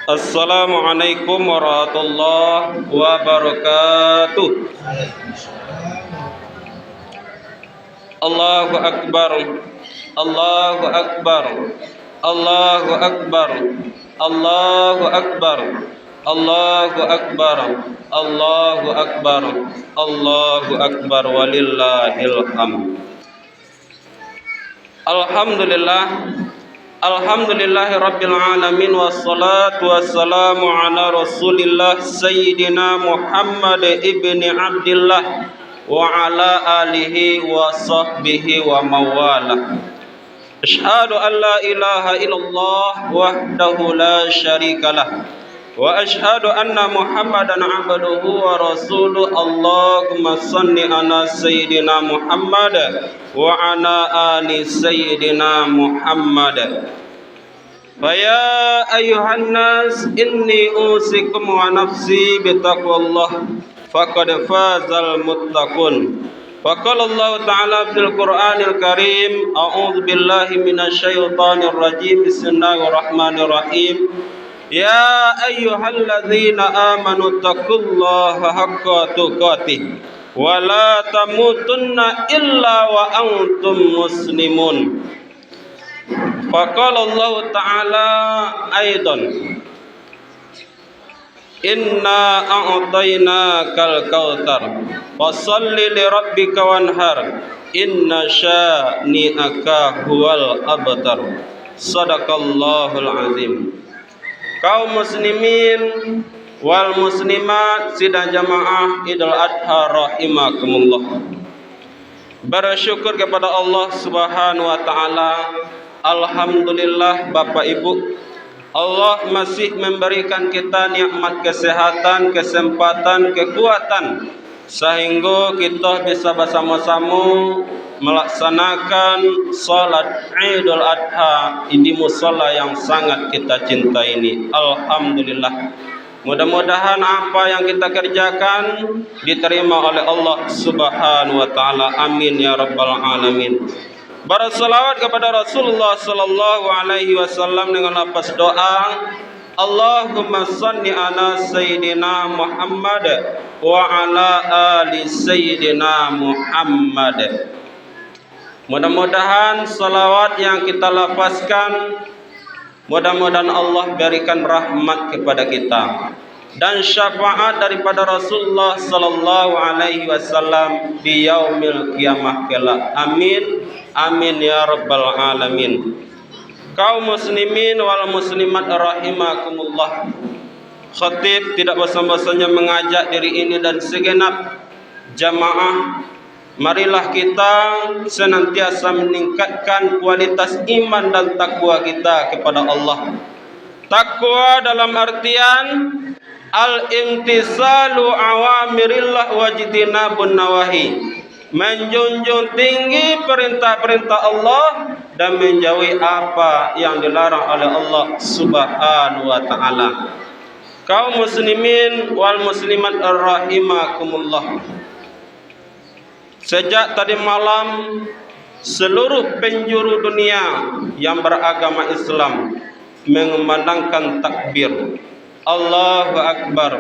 Assalamualaikum warahmatullahi wabarakatuh. Allahu Akbar. Allahu Akbar. Allahu Akbar. Allahu Akbar. Allahu Akbar. Allahu Akbar. Allahu Akbar walillahil hamd. Alhamdulillah. Alhamdulillahi rabbil alamin, wassalatu wassalamu ala rasulillah sayyidina Muhammad ibni Abdillah wa ala alihi wa sahbihi wa mawalah. Ashhadu an la ilaha illallah wahdahu la syarikalah wa ashhadu anna Muhammadan abduhu wa rasuluh. Allahumma salli ala sayyidina Muhammad wa ala ali sayyidina Muhammad. Faya ayuhan nas inni usikum wa nafsi bitaqwallah faqad fazal muttaqun. Faqala Allah Ta'ala fil Qur'anil Karim, a'udzu billahi minasyaitonir rajim. Bismillahirrahmanirrahim. Ya ayyuhalladzina amanu taqullaha haqqa tuqatih wa la tamutunna illa wa antum muslimun. Faqala Allah Ta'ala aidan, inna a'tainakal kautsar fasholli li rabbika wanhar inna syani'aka huwal abtar. Sadaqallahul azim. Kaum muslimin wal muslimat sidang jamaah Idul Adha rahimakumullah. Bersyukur kepada Allah Subhanahu wa taala. Alhamdulillah Bapak Ibu, Allah masih memberikan kita nikmat kesehatan, kesempatan, kekuatan sehingga kita bisa bersama-sama melaksanakan salat Idul Adha di musala yang sangat kita cintai ini. Alhamdulillah. Mudah-mudahan apa yang kita kerjakan diterima oleh Allah Subhanahu wa taala. Amin ya rabbal alamin. Bersalawat kepada Rasulullah sallallahu alaihi wasallam dengan lafaz doa, Allahumma salli ala sayyidina Muhammad wa ala ali sayyidina Muhammad. Mudah-mudahan salawat yang kita lafazkan, mudah-mudahan Allah berikan rahmat kepada kita dan syafaat daripada Rasulullah sallallahu alaihi wasallam di yaumil qiyamah kelak. Amin. Amin ya rabbal alamin. Kaum muslimin wal muslimat rahimakumullah. Khatib tidak bosan-bosannya mengajak diri ini dan segenap jamaah, marilah kita senantiasa meningkatkan kualitas iman dan takwa kita kepada Allah. Takwa dalam artian al-imtisalu awamirillah wajtinabun nawahi, menjunjung tinggi perintah-perintah Allah dan menjauhi apa yang dilarang oleh Allah Subhanahu wa taala. Kaum muslimin wal muslimat rahimakumullah. Sejak tadi malam seluruh penjuru dunia yang beragama Islam mengumandangkan takbir Allahu Akbar,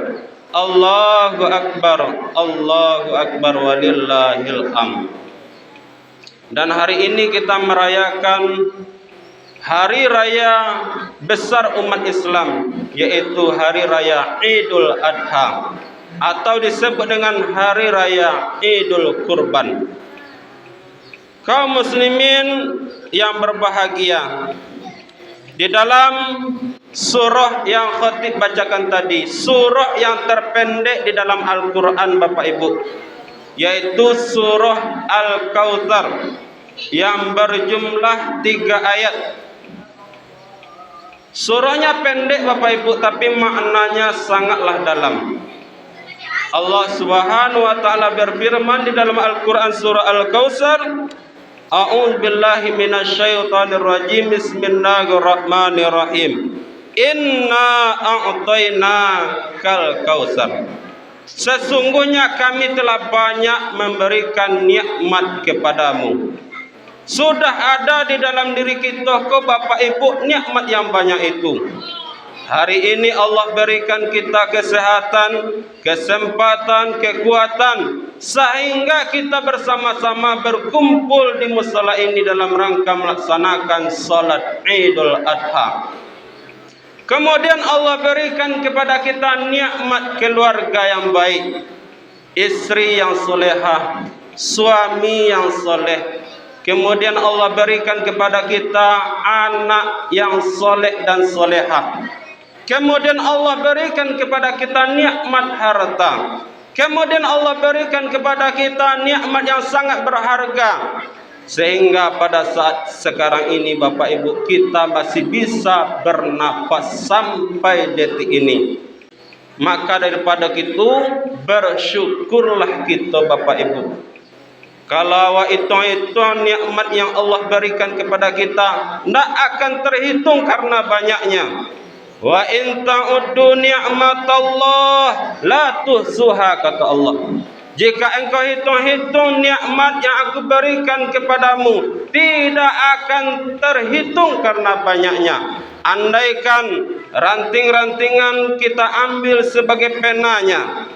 Allahu Akbar, Allahu Akbar walillahil hamd. Dan hari ini kita merayakan hari raya besar umat Islam, yaitu hari raya Idul Adha atau disebut dengan hari raya Idul Kurban. Kaum muslimin yang berbahagia, di dalam surah yang khatib bacakan tadi, surah yang terpendek di dalam Al-Quran Bapak Ibu, yaitu surah Al-Kautsar yang berjumlah 3 ayat. Surahnya pendek Bapak Ibu, tapi maknanya sangatlah dalam. Allah Subhanahu wa taala berfirman di dalam Al-Quran surah Al-Kautsar, a'udzu billahi minasyaitonir rajim. Bismillahirrahmanirrahim. Inna a'tainakal kautsar. Sesungguhnya kami telah banyak memberikan nikmat kepadamu. Sudah ada di dalam diri kita ke Bapak Ibu nikmat yang banyak itu. Hari ini Allah berikan kita kesehatan, kesempatan, kekuatan, sehingga kita bersama-sama berkumpul di musala ini dalam rangka melaksanakan salat Idul Adha. Kemudian Allah berikan kepada kita nikmat keluarga yang baik, istri yang solehah, suami yang soleh. Kemudian Allah berikan kepada kita anak yang soleh dan solehah. Kemudian Allah berikan kepada kita nikmat harta. Kemudian Allah berikan kepada kita nikmat yang sangat berharga. Sehingga pada saat sekarang ini Bapak Ibu, kita masih bisa bernapas sampai detik ini. Maka daripada itu, bersyukurlah kita Bapak Ibu. Kalau itu nikmat yang Allah berikan kepada kita, tidak akan terhitung karena banyaknya. Wa in ta'uddu ni'matallah la tuhsuha, kata Allah. Jika engkau hitung-hitung nikmat yang aku berikan kepadamu, tidak akan terhitung karena banyaknya. Andaikan ranting-rantingan kita ambil sebagai penanya,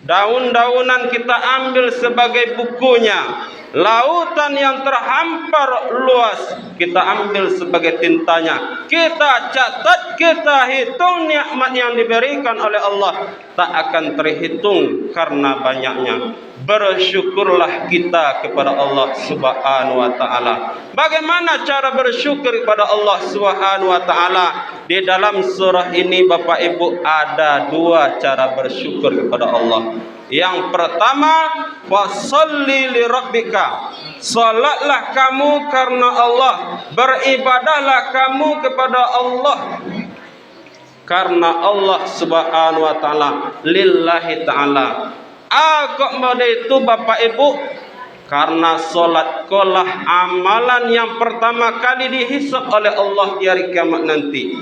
daun-daunan kita ambil sebagai bukunya, lautan yang terhampar luas kita ambil sebagai tintanya, kita catat, kita hitung nikmat yang diberikan oleh Allah, tak akan terhitung karena banyaknya. Bersyukurlah kita kepada Allah Subhanahu wa taala. Bagaimana cara bersyukur kepada Allah Subhanahu wa taala? Di dalam surah ini Bapak Ibu ada dua cara bersyukur kepada Allah. Yang pertama, fasholli li rabbika. Salatlah kamu karena Allah, beribadahlah kamu kepada Allah karena Allah Subhanahu wa taala, lillahi taala. Kok mode itu Bapak Ibu? Karena solat kolah amalan yang pertama kali dihisab oleh Allah di hari kiamat nanti.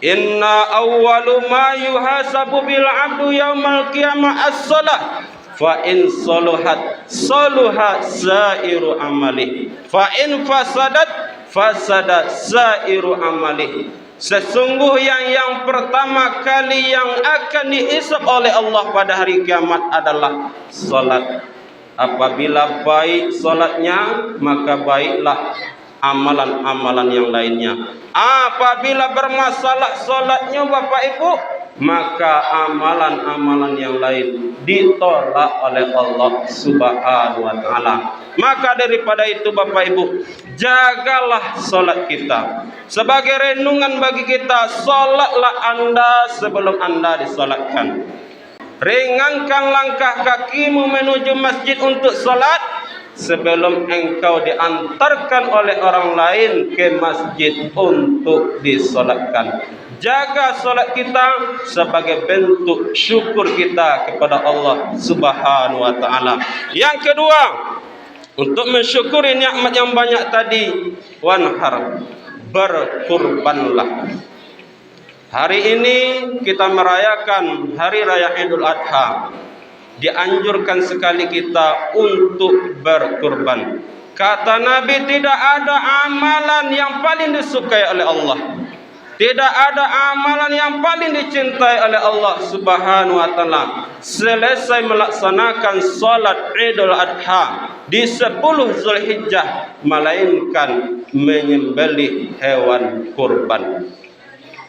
Inna awwalu ma yuhasabu bil abdu yaumal qiyamah as-salah. Fa in saluhat saluha sairu amali, fa in fasadat fasada sairu amali. Sesungguhnya yang pertama kali yang akan dihisab oleh Allah pada hari kiamat adalah salat. Apabila baik salatnya, maka baiklah amalan-amalan yang lainnya. Apabila bermasalah salatnya Bapak Ibu, maka amalan-amalan yang lain ditolak oleh Allah Subhanahu wa taala. Maka daripada itu Bapak Ibu, jagalah salat kita. Sebagai renungan bagi kita, salatlah Anda sebelum Anda disalatkan. Ringankan langkah kakimu menuju masjid untuk salat sebelum engkau diantarkan oleh orang lain ke masjid untuk disolatkan. Jaga solat kita sebagai bentuk syukur kita kepada Allah Subhanahu wa taala. Yang kedua, untuk mensyukuri nikmat yang banyak tadi, wanhar, berkurbanlah. Hari ini kita merayakan hari raya Idul Adha. Dianjurkan sekali kita untuk berkurban. Kata Nabi, tidak ada amalan yang paling disukai oleh Allah. Tidak ada amalan yang paling dicintai oleh Allah Subhanahu wa taala selesai melaksanakan salat Idul Adha di 10 Zulhijjah melainkan menyembelih hewan kurban.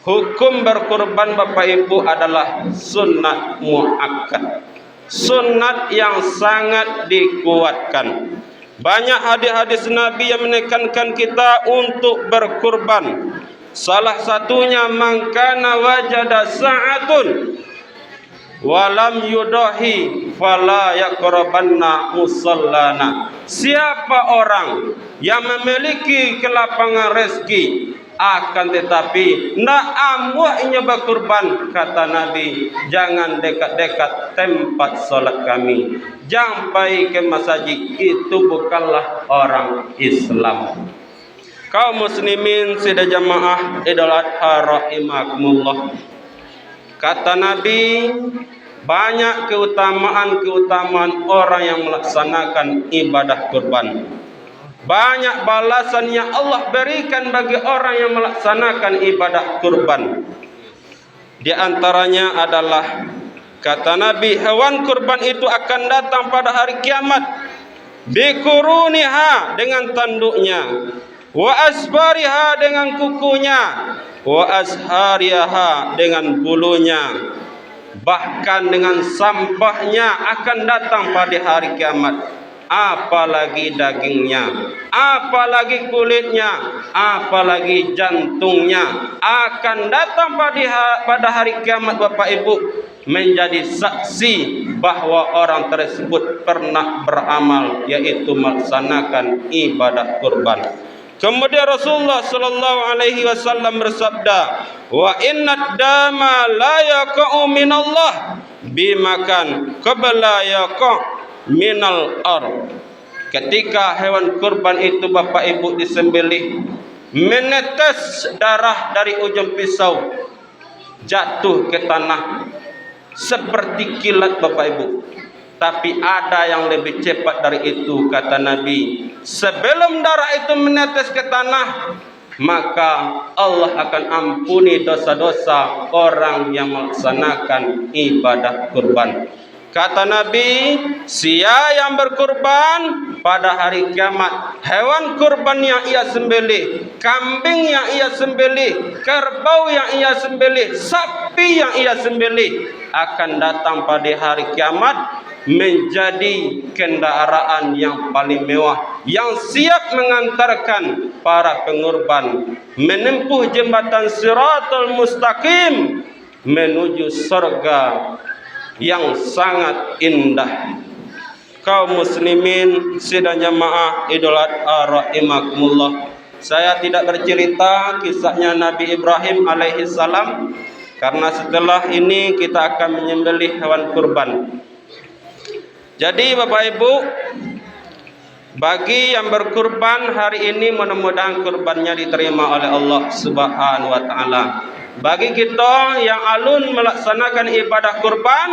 Hukum berkurban Bapak Ibu adalah sunnat muakkad, sunnat yang sangat dikuatkan. Banyak hadis-hadis Nabi yang menekankan kita untuk berkurban. Salah satunya, man kana wajada sa'atun walam yudahi fala yaqrabanna musallana. Siapa orang yang memiliki kelapangan rezeki akan tetapi nak amuhnya berkurban, kata Nabi, jangan dekat-dekat tempat solat kami, jangan pergi ke masjid, itu bukanlah orang Islam. Kaum muslimin sidang jamaah Idul Adha rahimakumullah, kata Nabi, banyak keutamaan-keutamaan orang yang melaksanakan ibadah kurban. Banyak balasan yang Allah berikan bagi orang yang melaksanakan ibadah kurban. Di antaranya adalah kata Nabi, hewan kurban itu akan datang pada hari kiamat bikuruniha dengan tanduknya, wa asbariha dengan kukunya, wa ashariha dengan bulunya, bahkan dengan sampahnya akan datang pada hari kiamat. Apalagi dagingnya, apalagi kulitnya, apalagi jantungnya akan datang pada hari kiamat, Bapak Ibu, menjadi saksi bahwa orang tersebut pernah beramal, yaitu melaksanakan ibadah kurban. Kemudian Rasulullah sallallahu alaihi wasallam bersabda, wa inna dama la yaqa'u minallah bimakan qabla yaqa' minal ar. Ketika hewan kurban itu, Bapak Ibu, disembelih, menetes darah dari ujung pisau jatuh ke tanah seperti kilat, Bapak Ibu. Tapi ada yang lebih cepat dari itu, kata Nabi. Sebelum darah itu menetes ke tanah, maka Allah akan ampuni dosa-dosa orang yang melaksanakan ibadah kurban. Kata Nabi, sia yang berkurban pada hari kiamat, hewan kurban yang ia sembelih, kambing yang ia sembelih, kerbau yang ia sembelih, sapi yang ia sembelih, akan datang pada hari kiamat menjadi kendaraan yang paling mewah, yang siap mengantarkan para pengurban menempuh jembatan Siratul Mustaqim menuju surga yang sangat indah. Kaum muslimin sidang jamaah Idul Adha rahimakumullah. Saya tidak bercerita kisahnya Nabi Ibrahim alaihi salam, karena setelah ini kita akan menyembelih hewan kurban. Jadi Bapak Ibu, bagi yang berkurban hari ini, mudah-mudahan kurbannya diterima oleh Allah Subhanahu wa taala. Bagi kita yang alun melaksanakan ibadah kurban,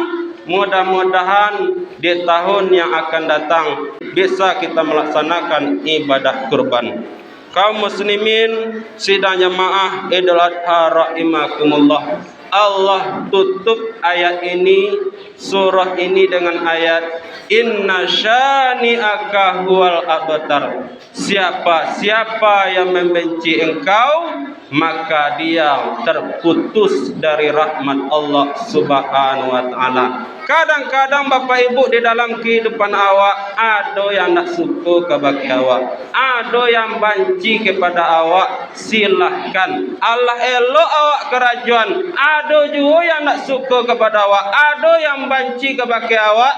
mudah-mudahan di tahun yang akan datang bisa kita melaksanakan ibadah kurban. Kaum muslimin sidang jamaah Idul Adha rahimakumullah. Allah tutup ayat ini, surah ini, dengan ayat inna syani'aka huwal abtar. Siapa yang membenci engkau, maka dia terputus dari rahmat Allah Subhanahu wa taala. Kadang-kadang Bapak Ibu, di dalam kehidupan awak ada yang nak suka kepada awak, ada yang benci kepada awak, silahkan. Allah elok awak kerajuan. Ada juga yang nak suka kepada awak, ada yang benci kepada awak.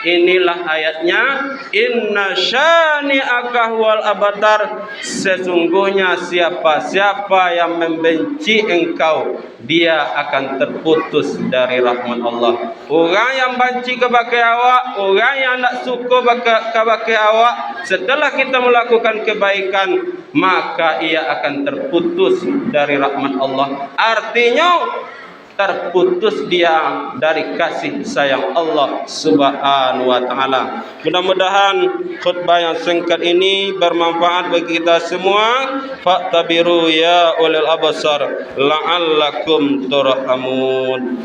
Inilah ayatnya, inna syani'aka huwal abtar. Sesungguhnya siapa yang membenci engkau, dia akan terputus dari rahmat Allah. Orang yang benci kepada awak, orang yang nak suka kepada awak, setelah kita melakukan kebaikan, maka ia akan terputus dari rahmat Allah. Artinya terputus dia dari kasih sayang Allah Subhanahu wa taala. Mudah-mudahan khutbah yang singkat ini bermanfaat bagi kita semua. Fa'tabiru ya ulil absar la'allakum turhamun.